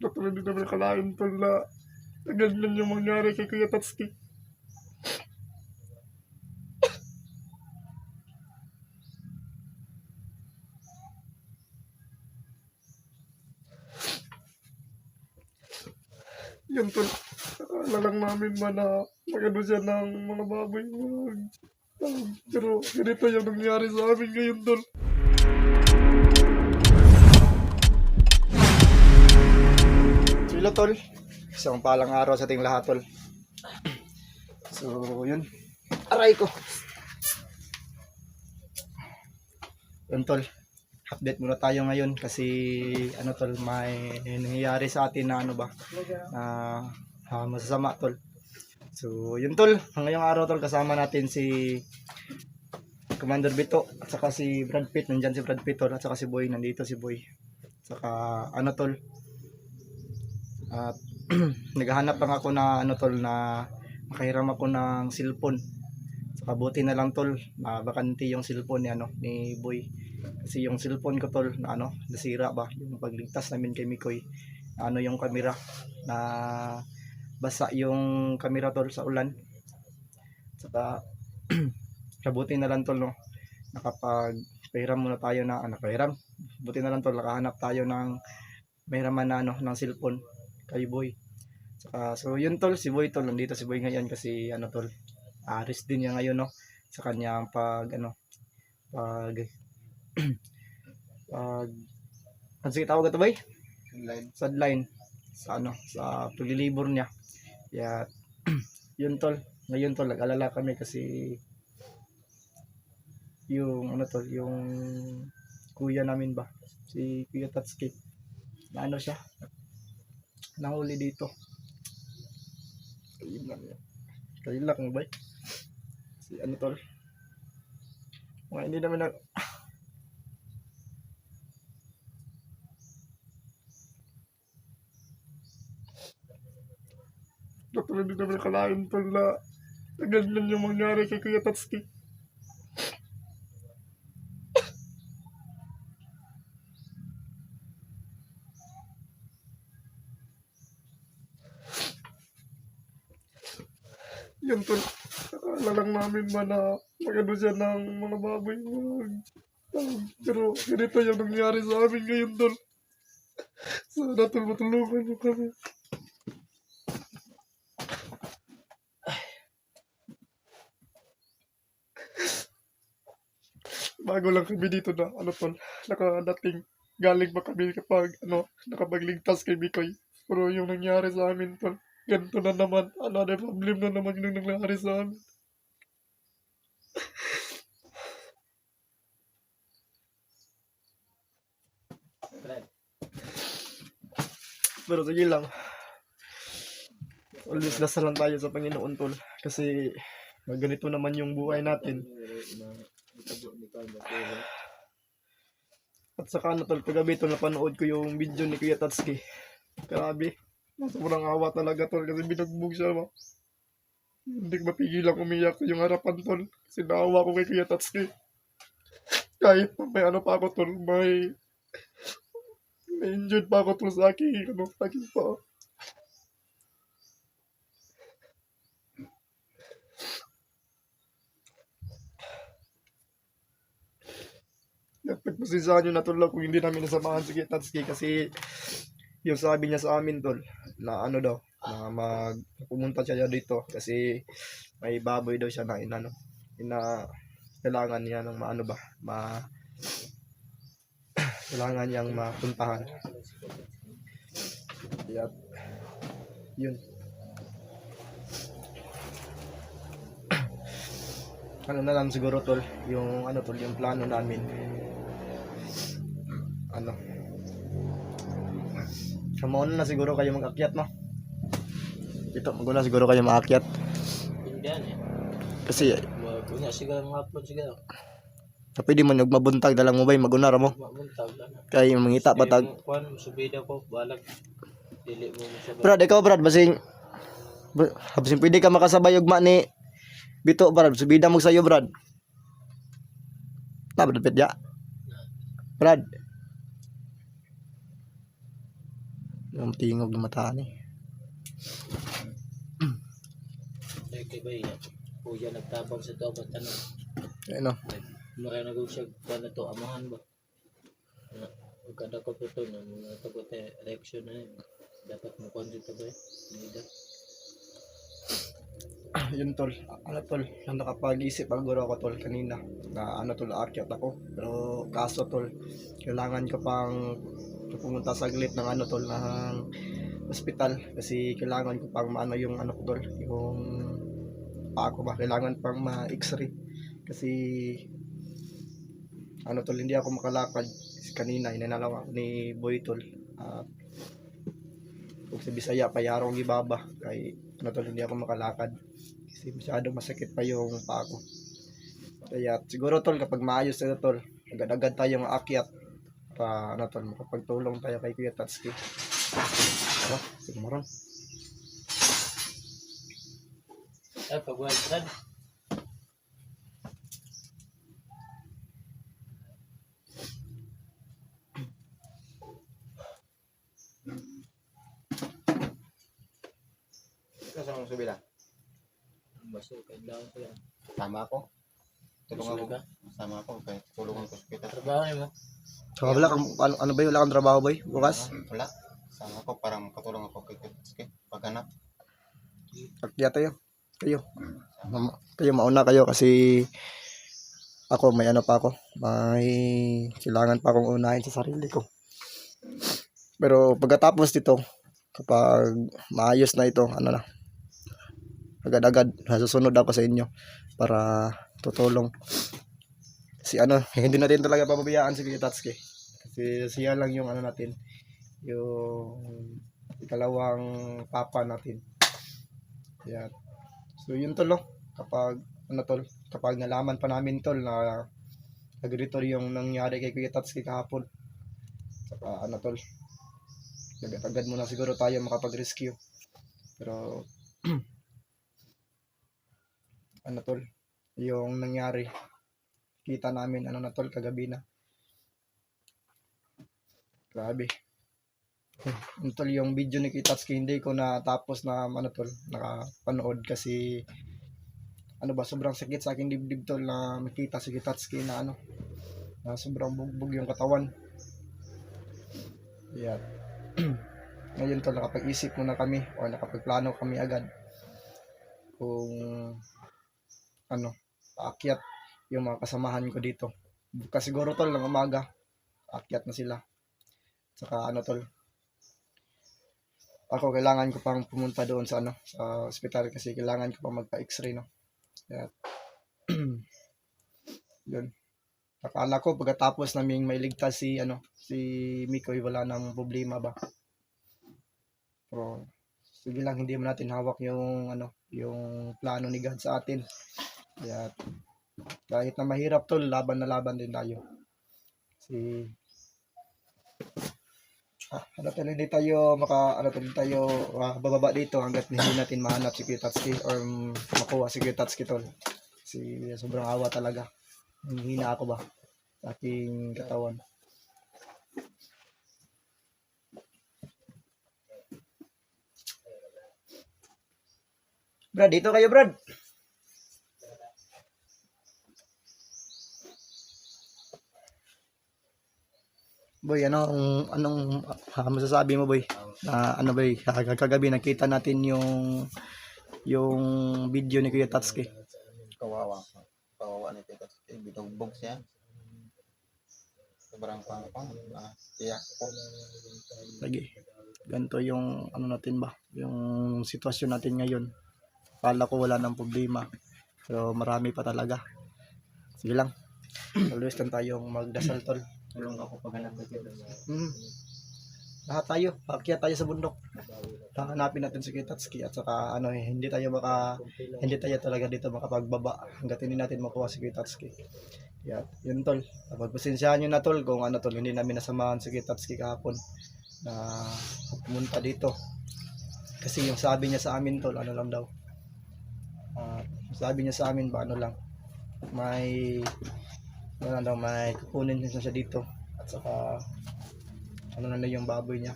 Doktor, hindi namin nakalain tol na ganyan yung mangyari kay Kuya Tatsuki. Yan tol, akala lang namin ba na magano siya ng mga baboy. Pero ganito yung nangyari sa amin ngayon tol. Hello tol, isang palang araw sa ating lahat tol. So yun, aray ko. Yun tol, update muna tayo ngayon kasi ano tol, may nangyayari sa atin na ano ba, na masasama tol. So yun tol, ngayong araw tol kasama natin si Commander Bito at saka si Brad Pitt, nandyan si Brad Pitt tol, at saka si Boy, nandito si Boy. Saka ano tol, at naghahanap lang ako na ano tol, na makahiram ako ng cellphone. Saka buti na lang tol, na bakante yung cellphone ni ano ni Boy. Kasi yung cellphone ko tol na ano, nasira ba yung pagligtas namin kay Mikoy. Ano yung camera na basa yung camera tol sa ulan. Saka kabuti na lang tol no, nakapagpahiram muna tayo na nakahiram. Buti na lang tol, nakahanap tayo ng mahiraman na ano ng cellphone kay Boy. Saka so yun tol, si Boy tol, nandito si Boy ngayon kasi ano tol, aris din niya ngayon no sa kanyang pag ano pag ano sige tawag ito Boy? Sideline sa ano sa paglilibor niya. Kaya yun tol, ngayon tol nag-alala kami kasi yung ano tol, yung kuya namin ba, si Kuya Tatsuki, na ano siya, nahuli dito. Kailak mo ba? Si ano tol? Mga hindi naman na... Doktor, hindi namin nakalain tol na ganyan yung mangyari kay Kuya Tatsuki. Yan tol, akala lang namin ba na magano siya ng mga baboy. Pero ganito yung nangyari sa amin ngayon tol. Sana tol, matulungan mo kami. Bago lang kami dito na ano tol, nakadating, galing pa kami kapag ano, nakapagligtas kay Mikoy. Pero yung nangyari sa amin tol, ganito na naman, another problem na naman yung nangyari sa amin. Pero sige lang, always dasal lang tayo sa Panginoon tol, kasi ganito naman yung buhay natin. At saka ano tol, kagabi tol, napanood ko yung video ni Kuya Tatsuki. Grabe, sobrang awa talaga tol, kasi binugbog siya ba. Hindi ko mapigilang umiyak yung harapan tol, kasi naawa ko kay Kuya Tatsuki. Kahit may ano pa ako tol, may injured pa ako tol sa aking ano, sa aking pa. Pagpasisaan nyo na tol kung hindi namin nasamahan si Kuya Tatsuki, kasi yung sabi niya sa amin tol, na ano daw, na pumunta siya dito kasi may baboy daw siya na inano, kailangan niya ng maano ba, kailangan niyang mapuntahan. Kaya yun. Ano na lang siguro tol, yung ano tol, yung plano namin. Ano? Kamauna na siguro kayo mag-akyat no? Dito, maguna siguro kayo mag-akyat. Pindihan eh. Kasi Maguna siguro mga hapon siguro. tapi di man magmabuntag dalang mo bay maguna ra mo. Mabuntag lang. Kay mangita patag. Kuan subida ko balag. Dili mo siya. Brad, ikaw Brad, basing pwede ka makasabay ugma ni Bito Brad, subida mo sayo Brad. Na Brad Petya. Brad. Yung tingog na mataan eh. Ay, kay ba yan? Kuya nagtabang sa to, ba't ano? Ayun o. Maray na siya, kung to, amahan ba? Magkada ko po ito, mga tagot election na yun. Dapat mo kondito ba eh? Leader. Yun tol, ano tol, nang nakapag-isip aguro ako tol kanina na ano tol, aakyat ako. Pero kaso tol, kailangan ko pang pumunta saglit ng ano tol, ng ospital. Kasi kailangan ko pang maano yung ano ko tol, yung paa ko ba, kailangan pang ma-x-ray. Kasi ano tol, hindi ako makalakad. Kasi kanina, inanalaw ako ni Boy tol. Kung sa Bisaya, payarong gibaba. Kay ano tol, hindi ako makalakad. Kasi masyadong masakit pa yung paa ko. Kaya siguro tol, kapag maayos na tol, agad-agad tayong aakyat para ano tol, makapagtulong tayo kay Kuya Tatsuki. Tara, siguro. Ay, pag-wildran. Kasama mo sa bila? Baso, kailangan ko yan. Sama ako. Tulong Gusto ako. ka? Sama ako. Kaya tulungan ko sa kita. Trabaho niyo mo? So, wala kang, ano ba yun? Wala kang trabaho boy? Bukas? Wala. Sama ako para makatulong ako kay Kitsuki. Paghanap. Akyat tayo. Kayo. Kayo mauna kayo kasi ako may ano pa ako. May kailangan pa akong unahin sa sarili ko. Pero pagkatapos dito, kapag maayos na ito, ano na, agad-agad susunod ako sa inyo para tutulong. Si ano, hindi natin talaga pababayaan si Kuya Tatsuki. Kasi siya lang yung ano natin, yung ikalawang papa natin. Yan. So yun tol, no? Kapag ano tol, kapag nalaman pa namin tol na ganito yung nangyari kay Kuya Tatsuki kahapon. Saka ano tol, agad-agad muna siguro tayo makapag-rescue. Pero ano tol, yung nangyari, kita namin ano na tol, kagabi na. Grabe. Yun tol, yung video ni Kitatsuki hindi ko na tapos na ano tol, nakapanood kasi ano ba, sobrang sakit sa aking dibdib tol na makita si Kitatsuki na ano, na sobrang bugbog yung katawan. Yeah. Ngayon tol, nakapag-isip muna kami o nakapagplano kami agad kung ano, paakyat yung mga kasamahan ko dito. Bukas siguro tol ng umaga, paakyat na sila. Saka ano tol, ako kailangan ko pang pumunta doon sa ano, sa ospital kasi kailangan ko pang magpa-x-ray, no. Kaya yun. Akala ko pagkatapos naming mailigtas si ano, si Mikoy, wala nang problema ba. Pero sige lang, hindi mo natin hawak yung ano, yung plano ni God sa atin. Kaya kahit na mahirap tol, laban na laban din tayo. Ano tol, hindi tayo bababa dito hanggat hindi natin mahanap si Kuya Tatsuki or makuha si Kuya Tatsuki tol. Kasi sobrang awa talaga. Hina ako ba sa aking katawan. Brad, dito kayo Brad. Boy, anong masasabi mo boy? Na ano boy, kagabi nakita natin yung video ni Kuya Tatsuki. Kawawa. Kawawa ni Kitsuki. Binugbog siya. Sobrang pangapang. Iyak po. Lagi. Ganito yung ano natin ba? Yung sitwasyon natin ngayon. Kala ko wala nang problema. Pero marami pa talaga. Sige lang. Always lang tayong magdasal tol. Tulong ako paghanap ko dito. Lahat tayo, paakyat tayo sa bundok. Hanapin natin si Kitatsuki at saka ano hindi tayo talaga dito makapagbaba hangga't hindi natin makuha si Kitatsuki. Yeah, yun tol. Pagpasensyahan niyo na tol kung ano tol, hindi namin nasamahan si Kitatsuki kahapon na pumunta dito. Kasi yung sabi niya sa amin tol, ano lang daw. Sabi niya sa amin ba ano lang. May kukunin niya siya dito at saka ano na yung baboy niya.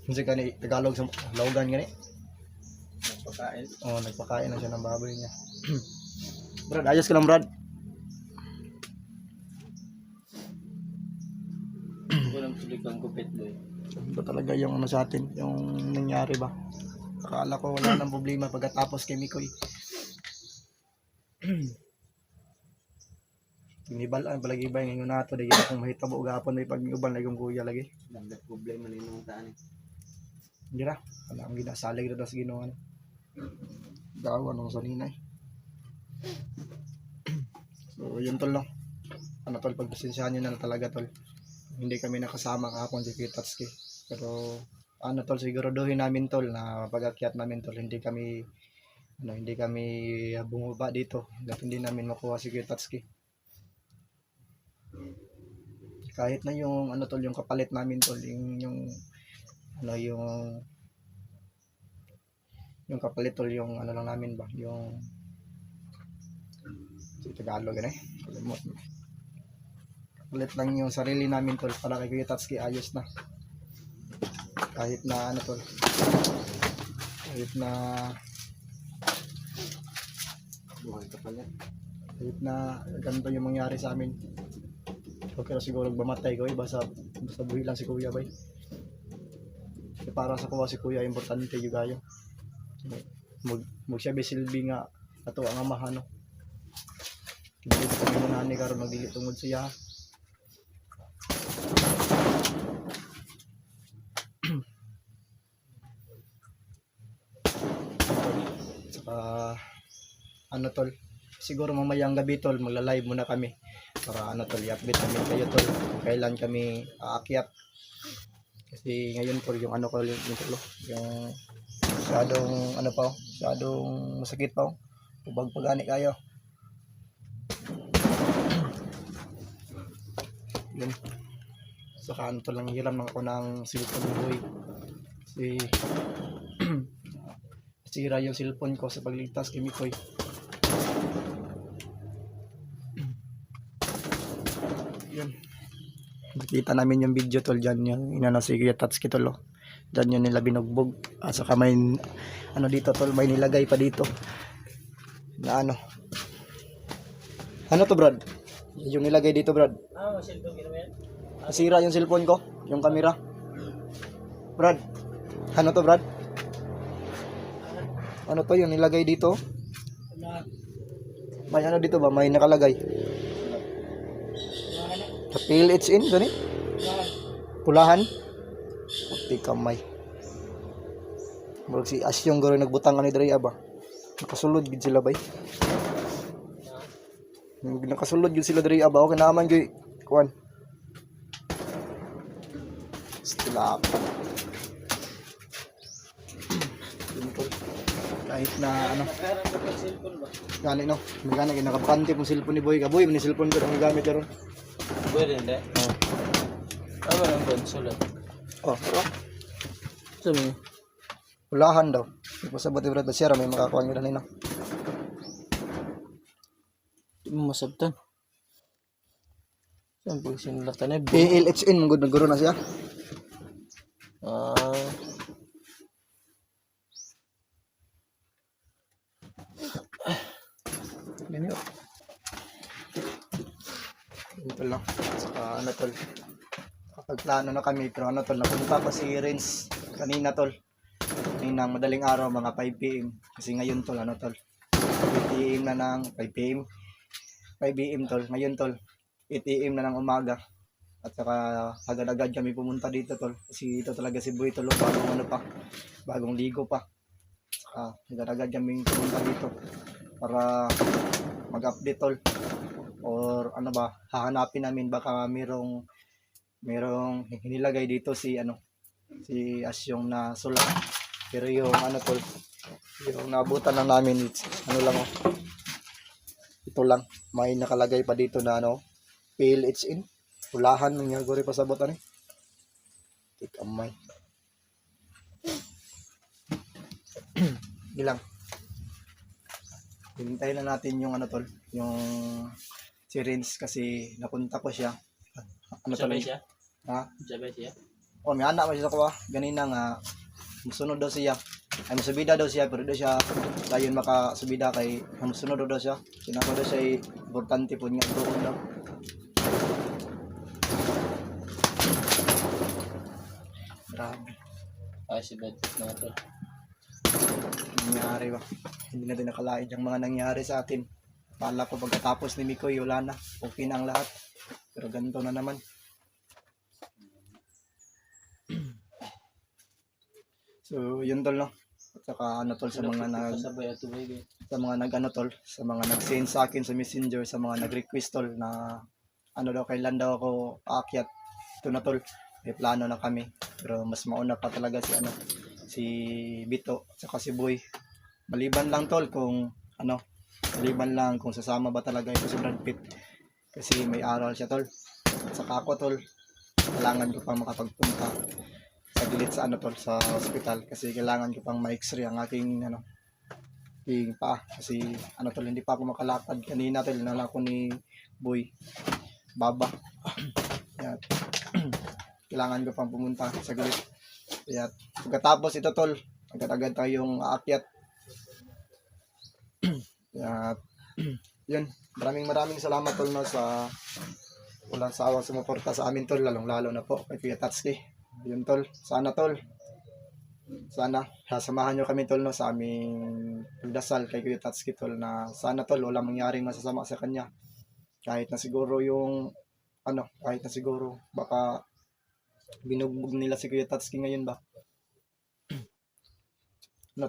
Kasi kani Tagalog sa Logan gani. Nagpakain. Oh, nagpakain na siya ng baboy niya. Brad, ayos ka lang, Brad. Walang tuloy kang gupit boy. Ito talaga yung ano sa atin, yung nangyari ba. Akala ko wala nang problema pagkatapos kay Mikoy. Tinibalaan palagi ba ngayon nato dahil akong mahitabo gapon may pag-uban lagi kong kuya lagi. Nagdat problema ni nung taan. Hindi na, wala akong ginasalig na sa ginawa na. Gawa nung sa ninay. So yun tol no. Ano tol, pagpasensyahan nyo na talaga tol. Hindi kami nakasama kahapon si Kitatski. Pero ano tol, siguraduhin namin tol na pag-akyat namin tol, hindi kami bumaba dito. Hanggat hindi namin makuha si Kitatski. Kahit na yung ano tol, yung kapalit namin tol, yung kapalit tol, yung ano lang namin ba, yung Tagalog eh. Kalimot. Kapalit lang yung sarili namin tol para kay Kuya Tatsuki, ayos na. Kahit na ano tol, kahit na Buhay ka pala. kahit na ganito yung mangyari sa amin. Okay na siguro mamatay ko basta buhay lang si Kuya bay. Kasi para sa kuha si Kuya importante yung gayo. Mag siya silbi nga ato ang amahan no. Dili ko mo nani karon magdili tungod siya. Saka ano tol, siguro mamayang gabi tol magla-live muna kami para ano tol, i-update namin kayo tol kung kailan kami aakyat. Kasi ngayon tol yung ano ko yung tol, yung masyadong ano pa, masyadong masakit pa. Ubag pagani kayo. Yun. Saka ano tol, lang hiram ako ng cellphone boy. Kasi sira yung cellphone ko sa pagligtas kay Mikoy. Yun. Nakita namin yung video tol dyan, yung inano si Kuya Tatsuki tol. Oh. Dyan yun nila binugbog. At saka may ano dito tol, may nilagay pa dito. Na ano. Ano to Brad? Yung nilagay dito Brad. Cellphone ginawa yan? Nasira yung cellphone ko, yung camera. Brad, ano to Brad? Ano to yung nilagay dito? May ano dito ba? May nakalagay. Kapil it's in, gani? Pulahan? Puti kamay. Murag si Asyong garo nagbutang ani diri ba? Nakasulod gid sila bay. Nakasulod gid sila diri ba? Okay naman gyud kuan. Stop. Kahit na ano. Gani no. Gani nakabante mo cellphone ni Boy. Kaboy ni cellphone ko ang gamit karon. Pwede hindi? Oh. Ano lang console? Oh. Sabi mo? Pulahan daw. Ipo sa bote brad siya may makakuha niyo na nino. Di mo masabtan. Saan pag sinulatan eh? PLHN mong gud na siya. Ganyan. Ito lang. Saka ano tol. Kapag plano na kami pero ano tol, napunta pa si Renz kanina tol. Kanina madaling araw mga 5 PM. Kasi ngayon tol ano tol. 5 PM na ng 5 PM. 5 AM tol. Ngayon tol. 8 AM na ng umaga. At saka agad-agad kami pumunta dito tol. Kasi ito talaga si Boy tol. Bagong ano pa. Bagong ligo pa. Saka agad-agad kami pumunta dito. Para mag-update tol. Or ano ba, hahanapin namin baka merong hinilagay dito si Asyong na sulat. Pero yung ano tol, yung naabutan lang namin ano lang oh. Ito lang, may nakalagay pa dito na PLHN. Pulahan ng guri pa sa botan eh. Tikamay. Ilang. Hintayin na natin yung ano tol, yung si Renz kasi napunta ko siya. Ano tol? Sabay siya? Ha? Sabay siya? may anak mo siya ko ganina nga musunod daw siya. Ay musubida daw siya pero daw siya dayon makasubida kay musunod daw siya. Sinako daw siya importante po nga doon daw. Grabe. Ay, si Bed, mga tol. Nangyari ba? Hindi natin nakalain yung mga nangyari sa atin. Pala ko pagkatapos ni Mikoy, wala na. Okay na ang lahat. Pero ganito na naman. So, yun tol, no? At saka ano tol sa mga Kasabay at tubig eh. sa mga nag-ano tol, sa mga nag-send sa akin sa Messenger, sa mga nag-request tol na ano daw, kailan daw ako aakyat. Ito na tol, may plano na kami. Pero mas mauna pa talaga si Bito at saka si Boy. Maliban lang tol kung maliban lang kung sasama ba talaga ito si Brad Pitt. Kasi may aral siya tol. At saka ako tol, kailangan ko pang makapagpunta saglit sa tol, sa hospital kasi kailangan ko pang ma-x-ray ang aking yung paa kasi tol, hindi pa ako makalakad kanina tol, nala ko ni Boy Baba. Kaya kailangan ko pang pumunta saglit. Kaya pagkatapos ito tol, agad-agad tayong aakyat. Kaya yun, maraming salamat tol no, sa walang sawang sumuporta sa amin tol, lalong-lalo na po kay Kuya Tatsuki. Yun tol, sana sasamahan nyo kami tol no, sa aming pagdasal kay Kuya Tatsuki tol, na sana tol walang mangyaring masasama sa kanya. Kahit na siguro baka binugbog nila si Kuya Tatsuki ngayon ba.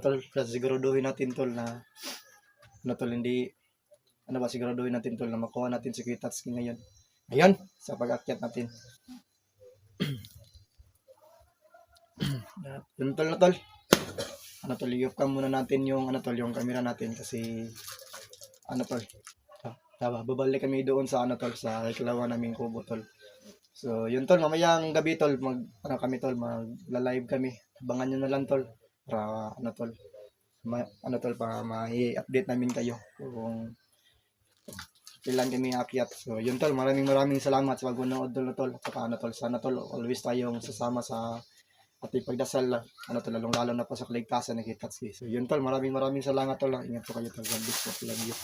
Tol, siguraduhin natin tol na tol, hindi siguraduhin natin tol na makuha natin si Kuya Tatsuki ngayon. Ayun, sa pag-akyat natin. Yun tol na tol. Tol, i-off muna natin yung yung camera natin kasi tol. Babalik kami doon sa tol, sa ikalawa naming kubo tol. So, yun tol, mamayang gabi tol, magla-live kami. Abangan nyo na lang tol. Para tol, para ma-i-update namin kayo kung kailan kami aakyat. So, yun tol, maraming salamat sa pagmanood tol. Saka tol, sana tol, always tayong sasama sa ating pagdasal, tol, lalong-lalo na po sa kaligtasan ni Kuya Tatsuki. So, yun tol, maraming salamat tol. Ingat po kayo tol. God bless po. Love you.